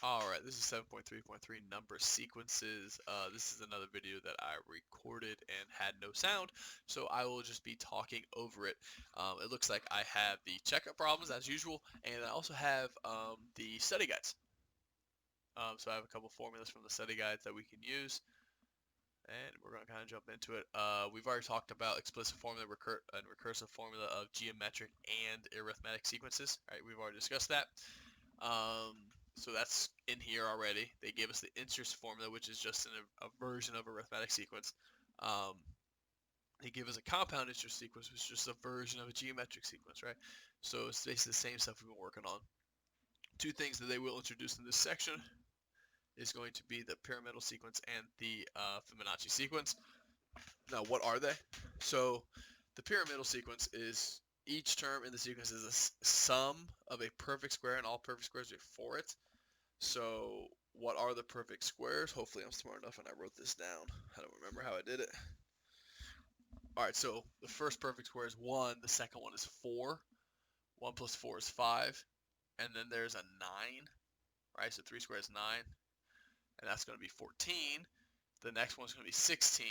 Alright, this is 7.3.3 number sequences. This is another video that I recorded and had no sound, so I will just be talking over it. It looks like I have the checkup problems as usual, and I also have the study guides. So I have a couple formulas from the study guides that we can use, and we're going to kind of jump into it. We've already talked about explicit formula and recursive formula of geometric and arithmetic sequences. Right, we've already discussed that. So that's in here already. They gave us the interest formula, which is just a version of arithmetic sequence. Um, they give us a compound interest sequence, which is just a version of a geometric sequence, right? So it's basically the same stuff we've been working on. Two things that they will introduce in this section is going to be the pyramidal sequence and the Fibonacci sequence. Now, what are they? So the pyramidal sequence is each term in the sequence is a sum of a perfect square and all perfect squares before it. So what are the perfect squares? Hopefully I'm smart enough and I wrote this down. I don't remember how I did it. Alright, so the first perfect square is 1, the second one is 4. 1 plus 4 is 5. And then there's a 9, right? So 3 squared is 9. And that's going to be 14. The next one's going to be 16,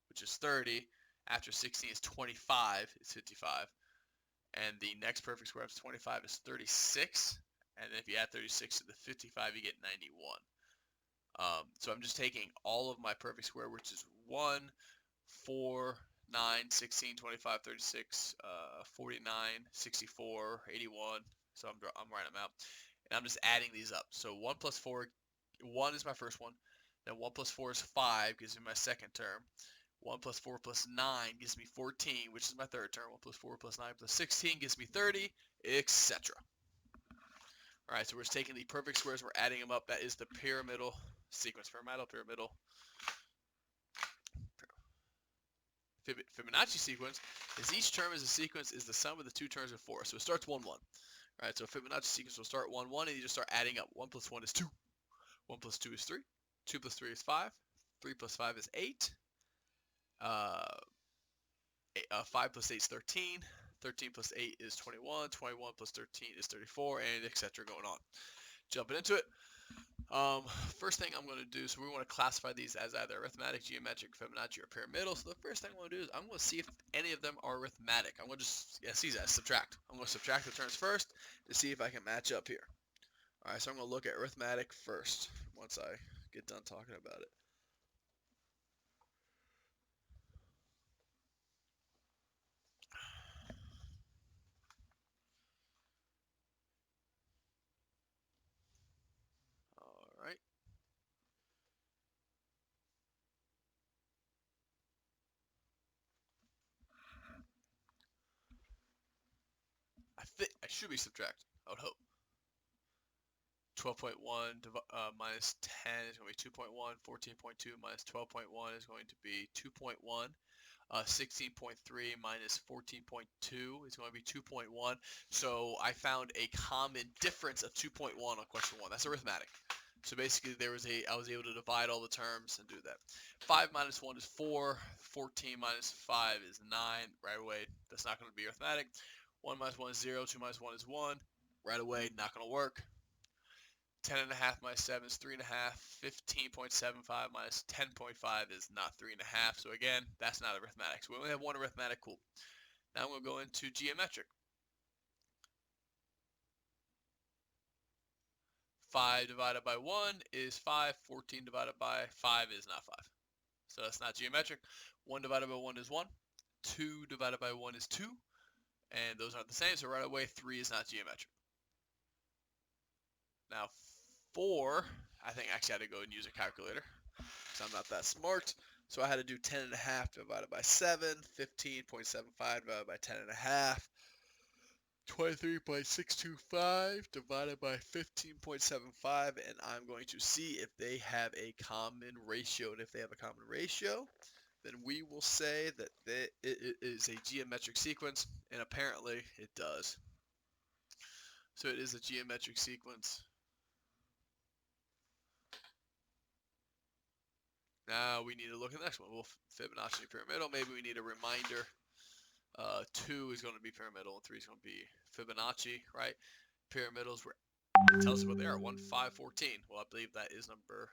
which is 30. After 16 is 25, it's 55. And the next perfect square after 25 is 36. And then if you add 36 to the 55, you get 91. So I'm just taking all of my perfect square, which is 1, 4, 9, 16, 25, 36, 49, 64, 81. So I'm writing them out. And I'm just adding these up. So 1 plus 4, 1 is my first one. Then 1 plus 4 is 5, gives me my second term. 1 plus 4 plus 9 gives me 14, which is my third term. 1 plus 4 plus 9 plus 16 gives me 30, etc. Alright, so we're just taking the perfect squares, we're adding them up. That is the pyramidal sequence. Pyramidal. Fibonacci sequence is each term as a sequence is the sum of the two terms before. So it starts 1, 1. Alright, so Fibonacci sequence will start 1, 1, and you just start adding up. 1 plus 1 is 2. 1 plus 2 is 3. 2 plus 3 is 5. 3 plus 5 is 8. 5 plus 8 is 13. 13 plus 8 is 21. 21 plus 13 is 34, and etc. going on. Jumping into it. First thing I'm going to do, so we want to classify these as either arithmetic, geometric, Fibonacci, or pyramidal. So the first thing I'm going to do is I'm going to see if any of them are arithmetic. I'm going to just, see that, subtract. I'm going to subtract the terms first to see if I can match up here. Alright, so I'm going to look at arithmetic first once I get done talking about it. Alright. I should be subtracting, I would hope. 12.1 minus 10 is going to be 2.1. 14.2 minus 12.1 is going to be 2.1. 16.3 minus 14.2 is going to be 2.1. So I found a common difference of 2.1 on question 1. That's arithmetic. So basically I was able to divide all the terms and do that. 5 minus 1 is 4. 14 minus 5 is 9. Right away, that's not going to be arithmetic. 1 minus 1 is 0. 2 minus 1 is 1. Right away, not going to work. 10.5 minus 7 is 3.5. 15.75 minus 10.5 is not 3.5. So again, that's not arithmetic. So we only have one arithmetic. Cool. Now I'm going to go into geometric. 5 divided by 1 is 5. 14 divided by 5 is not 5. So that's not geometric. 1 divided by 1 is 1. 2 divided by 1 is 2. And those aren't the same. So right away, 3 is not geometric. Now 4, I think actually I had to go and use a calculator because I'm not that smart. So I had to do 10.5 divided by 7, 15.75 divided by 10.5, 23.625 divided by 15.75, and I'm going to see if they have a common ratio. And if they have a common ratio, then we will say that it is a geometric sequence, and apparently it does. So it is a geometric sequence. Now we need to look at the next one. Well, Fibonacci pyramidal. Maybe we need a reminder. 2 is going to be pyramidal, and 3 is going to be Fibonacci, right? Pyramidals, we're Tell us what they are. 1, 5, 14. Well, I believe that is number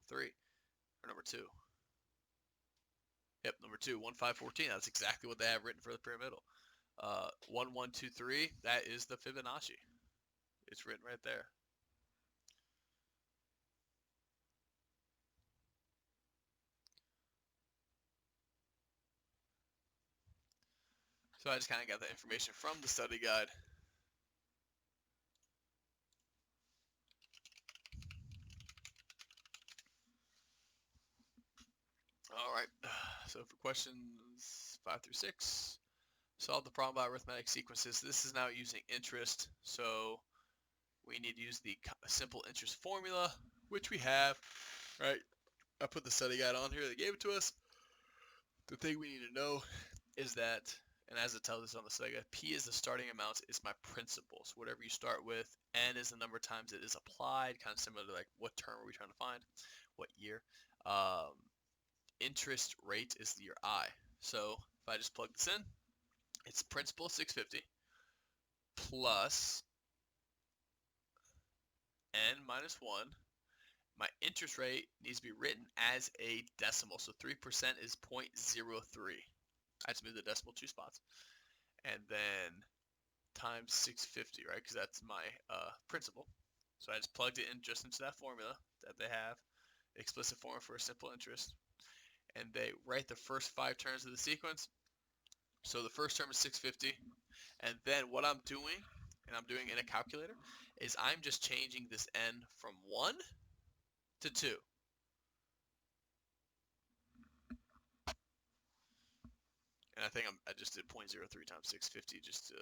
3 or number 2. Yep, number 2, 1, 5, 14. That's exactly what they have written for the pyramidal. 1, 1, 2, 3. That is the Fibonacci. It's written right there. So I just kind of got that information from the study guide. All right. So for questions 5 through 6, solve the problem about arithmetic sequences. This is now using interest, so we need to use the simple interest formula, which we have, right? I put the study guide on here. They gave it to us. The thing we need to know is that, and as it tells us on the study guide, P is the starting amount, is my principal. So whatever you start with, N is the number of times it is applied, kind of similar to like what term are we trying to find, what year. Interest rate is your I. So if I just plug this in, it's principal 650 plus N minus 1. My interest rate needs to be written as a decimal. So 3% is 0.03. I just moved the decimal 2 spots. And then times 650, right? Because that's my principal. So I just plugged it in just into that formula that they have. Explicit formula for a simple interest. And they write the first 5 terms of the sequence. So the first term is 650. And then what I'm doing, and I'm doing in a calculator, is I'm just changing this n from 1 to 2. And I think I just did 0.03 times 650 just to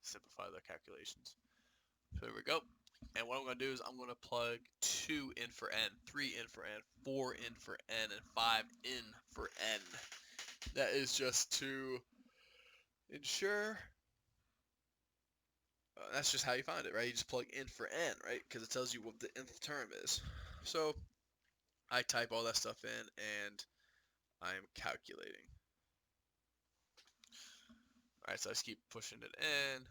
simplify the calculations. So there we go. And what I'm going to do is I'm going to plug 2 in for n, 3 in for n, 4 in for n, and 5 in for n. That is just to ensure. That's just how you find it, right? You just plug in for n, right? Because it tells you what the nth term is. So I type all that stuff in and I'm calculating. Alright, so I just keep pushing it in.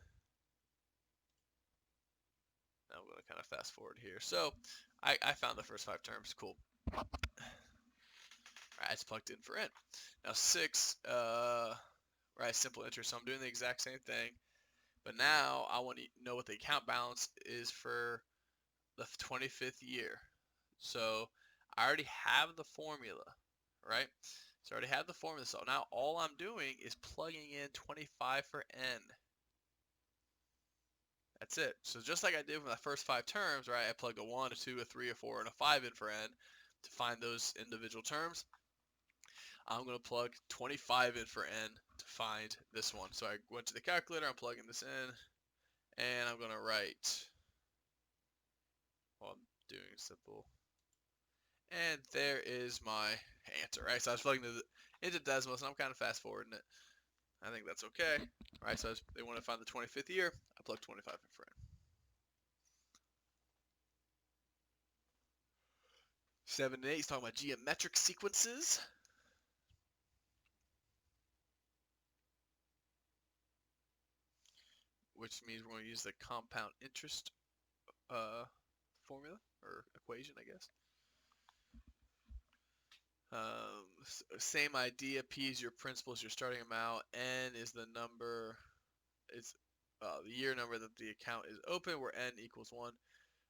Now I'm going to kind of fast forward here. So I found the first 5 terms. Cool. Alright, it's plugged in for n. Now 6, right, simple interest. So I'm doing the exact same thing. But now I want to know what the account balance is for the 25th year. So I already have the formula, right? So I already have the formula. So now all I'm doing is plugging in 25 for n. That's it. So just like I did with my first 5 terms, right? I plugged a 1, a 2, a 3, a 4, and a 5 in for n to find those individual terms. I'm going to plug 25 in for n to find this one. So I went to the calculator, I'm plugging this in, and I'm going to write, well, I'm doing simple. And there is my answer, right? So I was plugging it into decimals, and I'm kind of fast forwarding it. I think that's okay, right? So they want to find the 25th year. I plug 25 in for n. 7 and 8 is talking about geometric sequences. Which means we're going to use the compound interest formula, or equation, I guess. Same idea. P is your principal, is your starting amount. N is the number, it's the year number that the account is open, where N equals 1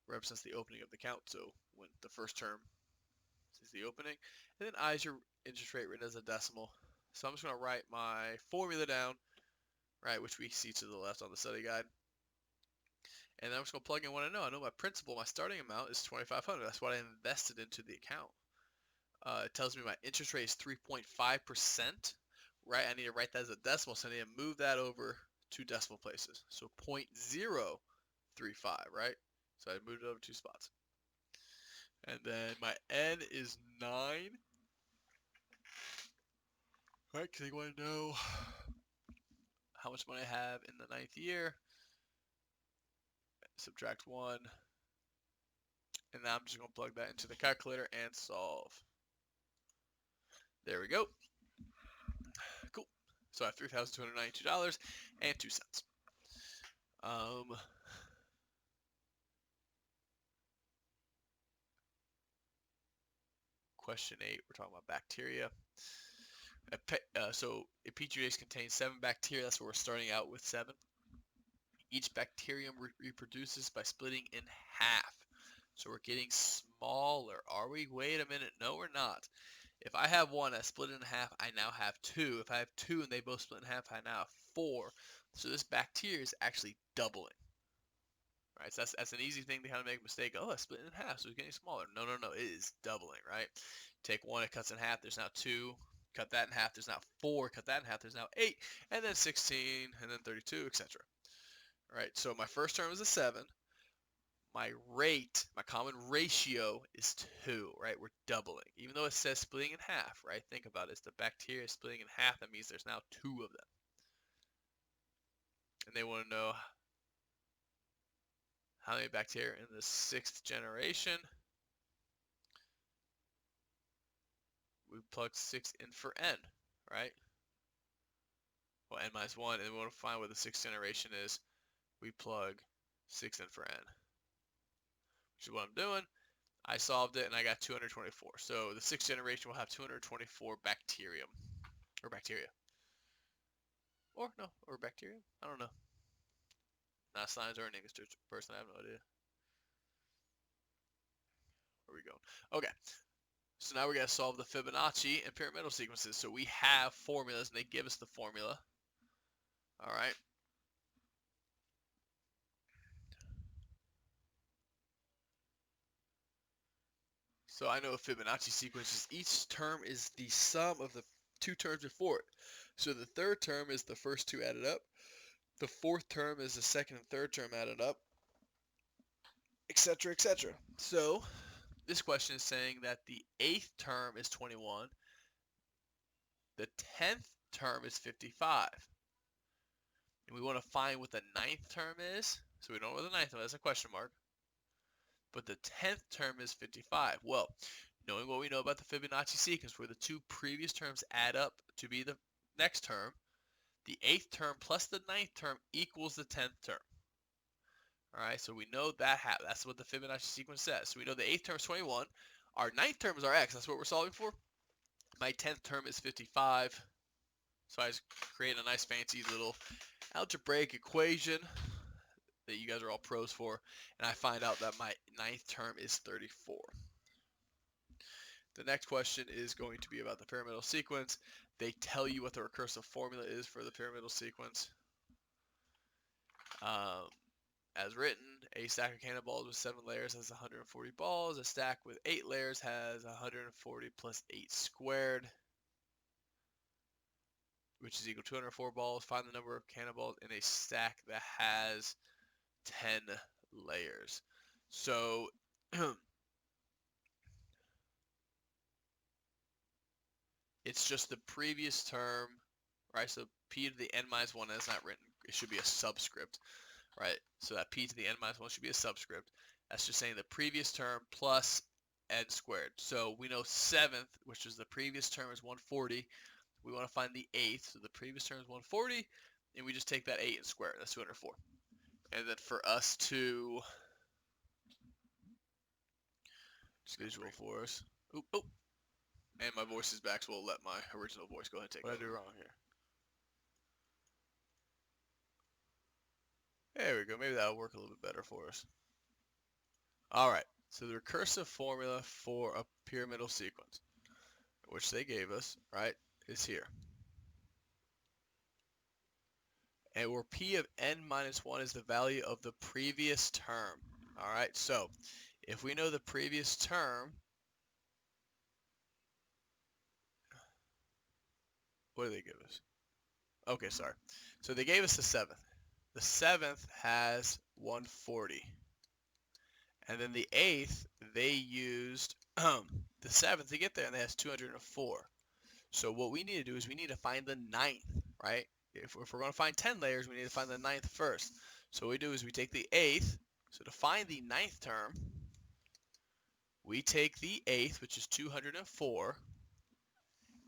represents the opening of the account. So when the first term is the opening. And then I is your interest rate written as a decimal. So I'm just going to write my formula down, right, which we see to the left on the study guide. And then I'm just going to plug in what I know. I know my principal, my starting amount is $2,500. That's what I invested into the account. It tells me my interest rate is 3.5%, right? I need to write that as a decimal, so I need to move that over 2 decimal places. So 0.035, right? So I moved it over 2 spots. And then my N is 9. Right, because they want to know how much money I have in the 9th year. Subtract 1. And now I'm just going to plug that into the calculator and solve. There we go. Cool. So I have $3,292.02. question 8, we're talking about bacteria. So a petri dish contains 7 bacteria. That's where we're starting out with 7. Each bacterium reproduces by splitting in half. So we're getting smaller. Are we? Wait a minute. No, we're not. If I have 1 that's split in half, I now have 2. If I have 2 and they both split in half, I now have 4. So this bacteria is actually doubling. Right? So that's an easy thing to kind of make a mistake. Oh, it's split in half, so it's getting smaller. No, no, no. It is doubling, right? Take 1, it cuts in half. There's now 2. Cut that in half. There's now 4. Cut that in half. There's now 8. And then 16. And then 32, etc. All right, so my first term is a 7. My rate, my common ratio is 2, right? We're doubling. Even though it says splitting in half, right? Think about it. It's the bacteria splitting in half. That means there's now 2 of them. And they want to know how many bacteria in the 6th generation. We plug 6 in for n, right? Well, n minus 1, and we want to find what the 6th generation is. We plug 6 in for n, which is what I'm doing. I solved it, and I got 224. So the 6th generation will have 224 bacteria. Or bacteria. Or bacterium. I don't know. Not science or an English person. I have no idea. Where are we going? Okay. So now we're going to solve the Fibonacci and pyramidal sequences. So we have formulas, and they give us the formula. All right. So I know a Fibonacci sequence is each term is the sum of the 2 terms before it. So the 3rd term is the first 2 added up. The 4th term is the 2nd and 3rd term added up, etc., etc. So this question is saying that the 8th term is 21, the 10th term is 55, and we want to find what the 9th term is. So we don't know what the 9th term is, that's a question mark, but the 10th term is 55. Well, knowing what we know about the Fibonacci sequence, where the 2 previous terms add up to be the next term, the 8th term plus the 9th term equals the 10th term. All right, so we know that that's what the Fibonacci sequence says. So we know the 8th term is 21. Our 9th term is our x. That's what we're solving for. My 10th term is 55. So I just create a nice fancy little algebraic equation that you guys are all pros for. And I find out that my 9th term is 34. The next question is going to be about the pyramidal sequence. They tell you what the recursive formula is for the pyramidal sequence. As written, a stack of cannonballs with 7 layers has 140 balls. A stack with 8 layers has 140 plus 8 squared, which is equal to 204 balls. Find the number of cannonballs in a stack that has 10 layers. So it's just the previous term, right? So p to the n minus 1 is not written. It should be a subscript, right? So that p to the n minus 1 should be a subscript. That's just saying the previous term plus n squared. So we know 7th, which is the previous term, is 140. We want to find the 8th. So the previous term is 140, and we just take that 8 and square it. That's 204. And then for us to just visual for us. Oop, oop. And my voice is back, so we'll let my original voice go ahead and take it. What did I do wrong here? There we go. Maybe that'll work a little bit better for us. All right. So the recursive formula for a pyramidal sequence, which they gave us, right, is here. And where p of n minus 1 is the value of the previous term. All right. So if we know the previous term, what do they give us? Okay, sorry. So they gave us the 7th. The 7th has 140. And then the 8th, they used the 7th to get there, and they has 204. So what we need to do is we need to find the 9th, right? If we're going to find 10 layers, we need to find the 9th first. So what we do is we take the 8th. So to find the 9th term, we take the 8th, which is 204,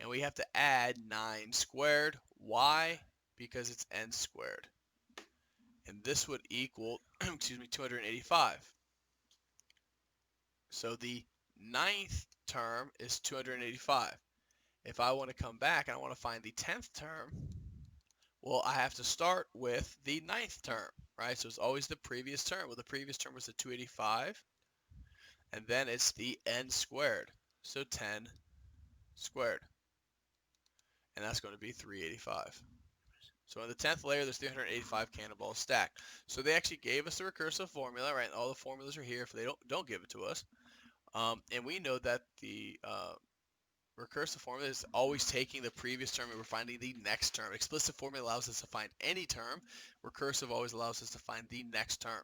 and we have to add 9 squared. Why? Because it's n squared. And this would equal, 285. So the 9th term is 285. If I want to come back and I want to find the 10th term, well, I have to start with the 9th term, right? So it's always the previous term. Well, the previous term was the 285, and then it's the n squared. So 10 squared, and that's going to be 385. So in the 10th layer, there's 385 cannonballs stacked. So they actually gave us the recursive formula, right? All the formulas are here if they don't give it to us. And we know that the recursive formula is always taking the previous term and we're finding the next term. Explicit formula allows us to find any term. Recursive always allows us to find the next term.